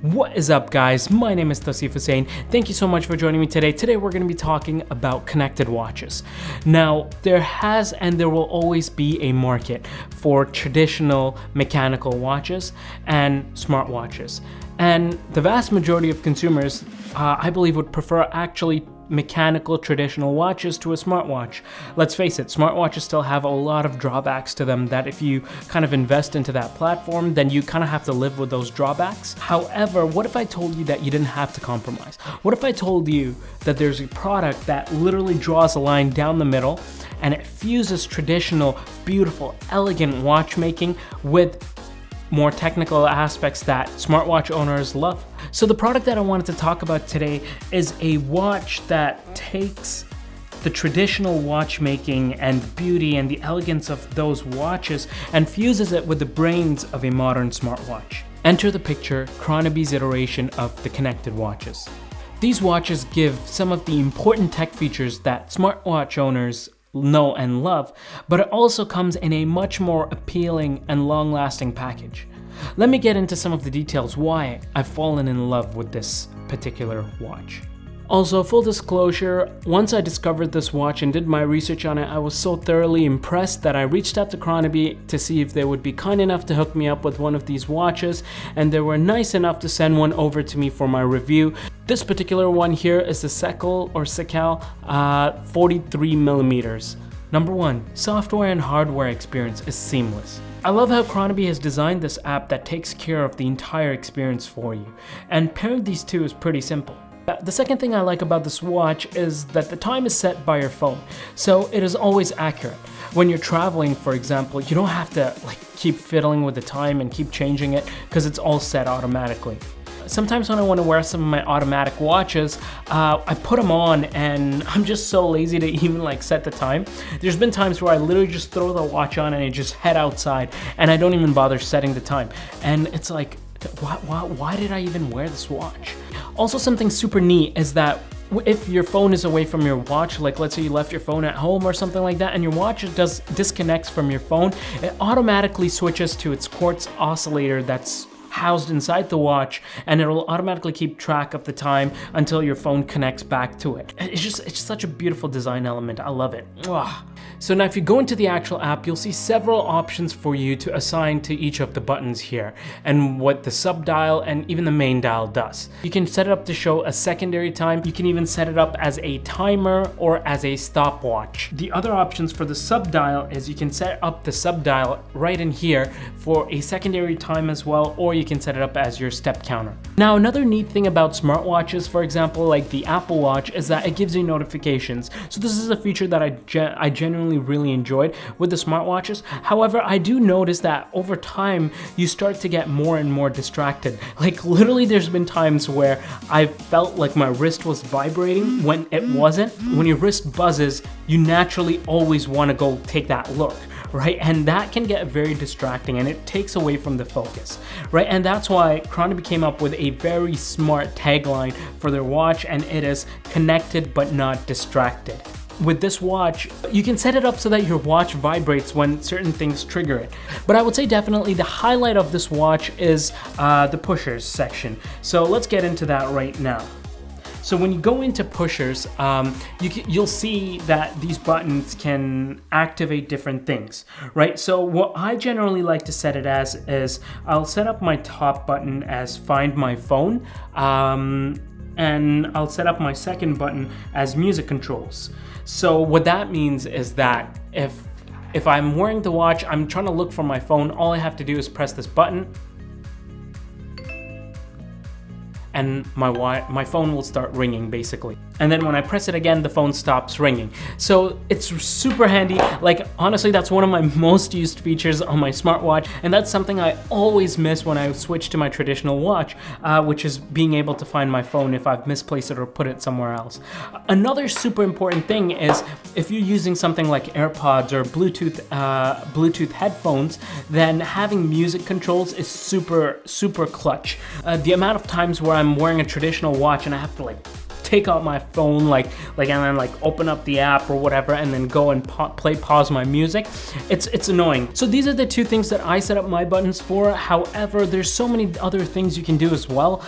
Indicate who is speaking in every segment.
Speaker 1: What is up, guys? My name is Tausif Hussain. Thank you so much for joining me today. Today we're going to be talking about connected watches. Now, there has and there will always be a market for traditional mechanical watches and smartwatches. And the vast majority of consumers, I believe, would prefer actually mechanical traditional watches to a smartwatch. Let's face it, smartwatches still have a lot of drawbacks to them that if you kind of invest into that platform, then you kind of have to live with those drawbacks. However, what if I told you that you didn't have to compromise? What if I told you that there's a product that literally draws a line down the middle and it fuses traditional, beautiful, elegant watchmaking with more technical aspects that smartwatch owners love? So the product that I wanted to talk about today is a watch that takes the traditional watchmaking and beauty and the elegance of those watches and fuses it with the brains of a modern smartwatch. Enter the picture Kronaby's iteration of the connected watches. These watches give some of the important tech features that smartwatch owners know and love, but it also comes in a much more appealing and long-lasting package. Let me get into some of the details why I've fallen in love with this particular watch. Also, full disclosure, once I discovered this watch and did my research on it, I was so thoroughly impressed that I reached out to Kronaby to see if they would be kind enough to hook me up with one of these watches, and they were nice enough to send one over to me for my review. This particular one here is the Secal 43mm. Number 1, software and hardware experience is seamless. I love how Kronaby has designed this app that takes care of the entire experience for you, and pairing these two is pretty simple. The second thing I like about this watch is that the time is set by your phone, so it is always accurate. When you're traveling, for example, you don't have to keep fiddling with the time and keep changing it because it's all set automatically. Sometimes when I want to wear some of my automatic watches, I put them on and I'm just so lazy to even set the time. There's been times where I literally just throw the watch on and I just head outside and I don't even bother setting the time. And it's like, why did I even wear this watch? Also, something super neat is that if your phone is away from your watch, like let's say you left your phone at home or something like that, and your watch disconnects from your phone, it automatically switches to its quartz oscillator that's housed inside the watch, and it'll automatically keep track of the time until your phone connects back to it. It's such a beautiful design element. I love it. Mwah. So now if you go into the actual app, you'll see several options for you to assign to each of the buttons here and what the sub dial and even the main dial does. You can set it up to show a secondary time. You can even set it up as a timer or as a stopwatch. The other options for the sub dial is you can set up the sub dial right in here for a secondary time as well, or you can set it up as your step counter. Now, another neat thing about smartwatches, for example, like the Apple Watch, is that it gives you notifications. So this is a feature that I genuinely really enjoyed with the smartwatches. However, I do notice that over time, you start to get more and more distracted. Literally, there's been times where I felt like my wrist was vibrating when it wasn't. When your wrist buzzes, you naturally always want to go take that look, right? And that can get very distracting and it takes away from the focus, right? And that's why Kronaby came up with a very smart tagline for their watch, and it is connected but not distracted. With this watch, you can set it up so that your watch vibrates when certain things trigger it. But I would say definitely the highlight of this watch is the pushers section. So let's get into that right now. So when you go into pushers, you'll see that these buttons can activate different things, right? So what I generally like to set it as is I'll set up my top button as Find My Phone, and I'll set up my second button as Music Controls. So what that means is that if I'm wearing the watch, I'm trying to look for my phone, all I have to do is press this button, and my phone will start ringing basically. And then when I press it again, the phone stops ringing. So it's super handy. Like honestly, that's one of my most used features on my smartwatch, and that's something I always miss when I switch to my traditional watch, which is being able to find my phone if I've misplaced it or put it somewhere else. Another super important thing is if you're using something like AirPods or Bluetooth headphones, then having music controls is super clutch. The amount of times where I'm wearing a traditional watch and I have to like take out my phone and then like open up the app or whatever and then go and pause my music, it's annoying. So these are the two things that I set up my buttons for. However, there's so many other things you can do as well.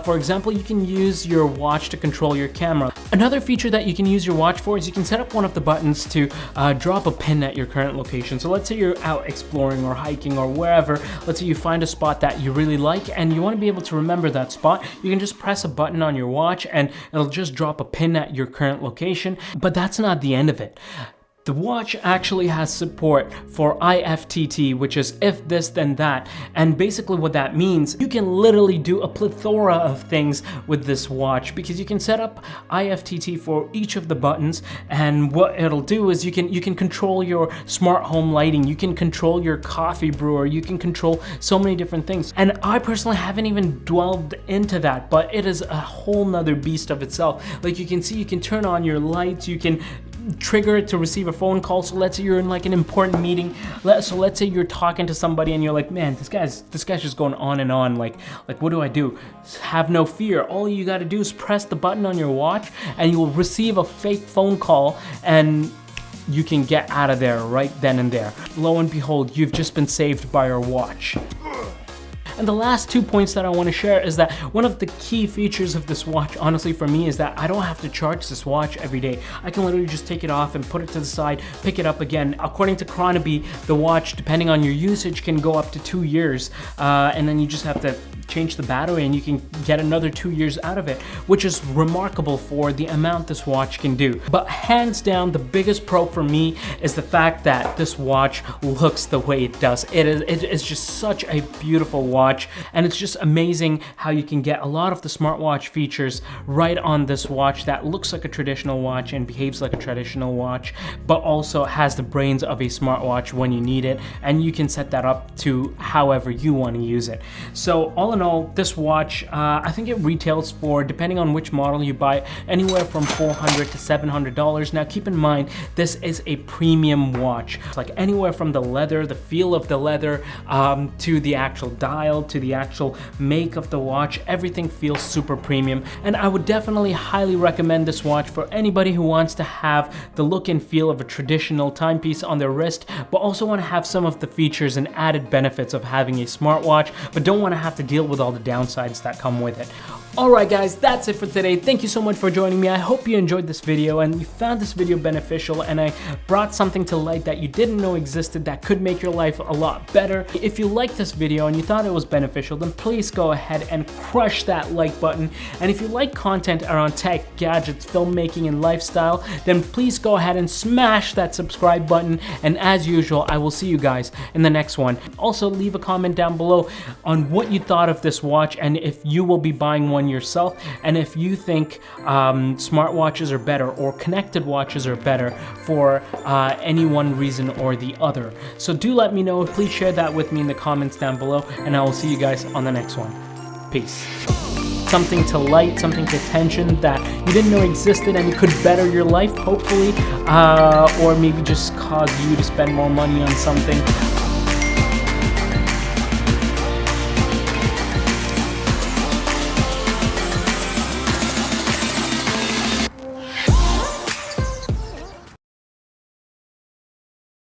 Speaker 1: For example, you can use your watch to control your camera. Another feature that you can use your watch for is you can set up one of the buttons to drop a pin at your current location. So let's say you're out exploring or hiking or wherever. Let's say you find a spot that you really like and you want to be able to remember that spot. You can just press a button on your watch and it'll just drop a pin at your current location. But that's not the end of it. The watch actually has support for IFTT, which is if this then that, and basically what that means, you can literally do a plethora of things with this watch because you can set up IFTT for each of the buttons, and what it'll do is you can control your smart home lighting, you can control your coffee brewer, you can control so many different things. And I personally haven't even delved into that, but it is a whole nother beast of itself. Like you can see, you can turn on your lights, you can trigger it to receive a phone call. So let's say you're in like an important meeting. So let's say you're talking to somebody and you're like, man, this guy's just going on and on. Like what do I do? Have no fear. All you got to do is press the button on your watch and you will receive a fake phone call and you can get out of there right then and there. Lo and behold, you've just been saved by your watch. And the last 2 points that I want to share is that one of the key features of this watch, honestly for me, is that I don't have to charge this watch every day. I can literally just take it off and put it to the side, pick it up again. According to Kronaby, the watch, depending on your usage, can go up to 2 years, and then you just have to change the battery and you can get another 2 years out of it, which is remarkable for the amount this watch can do. But hands down, the biggest pro for me is the fact that this watch looks the way it does. It is just such a beautiful watch, and it's just amazing how you can get a lot of the smartwatch features right on this watch that looks like a traditional watch and behaves like a traditional watch, but also has the brains of a smartwatch when you need it, and you can set that up to however you want to use it. So all in all, this watch, I think it retails for, depending on which model you buy, anywhere from $400 to $700. Now keep in mind, this is a premium watch. It's like anywhere from the leather, the feel of the leather, to the actual dial, to the actual make of the watch, everything feels super premium. And I would definitely highly recommend this watch for anybody who wants to have the look and feel of a traditional timepiece on their wrist, but also want to have some of the features and added benefits of having a smartwatch, but don't want to have to deal with all the downsides that come with it. Alright guys, that's it for today. Thank you so much for joining me. I hope you enjoyed this video and you found this video beneficial, and I brought something to light that you didn't know existed that could make your life a lot better. If you liked this video and you thought it was beneficial, then please go ahead and crush that like button. And if you like content around tech, gadgets, filmmaking, and lifestyle, then please go ahead and smash that subscribe button. And as usual, I will see you guys in the next one. Also, leave a comment down below on what you thought of this watch and if you will be buying one yourself, and if you think smartwatches are better or connected watches are better for any one reason or the other. So do let me know. Please share that with me in the comments down below, and I will see you guys on the next one. Peace. Something to light, something to attention that you didn't know existed and it could better your life, hopefully, or maybe just cause you to spend more money on something.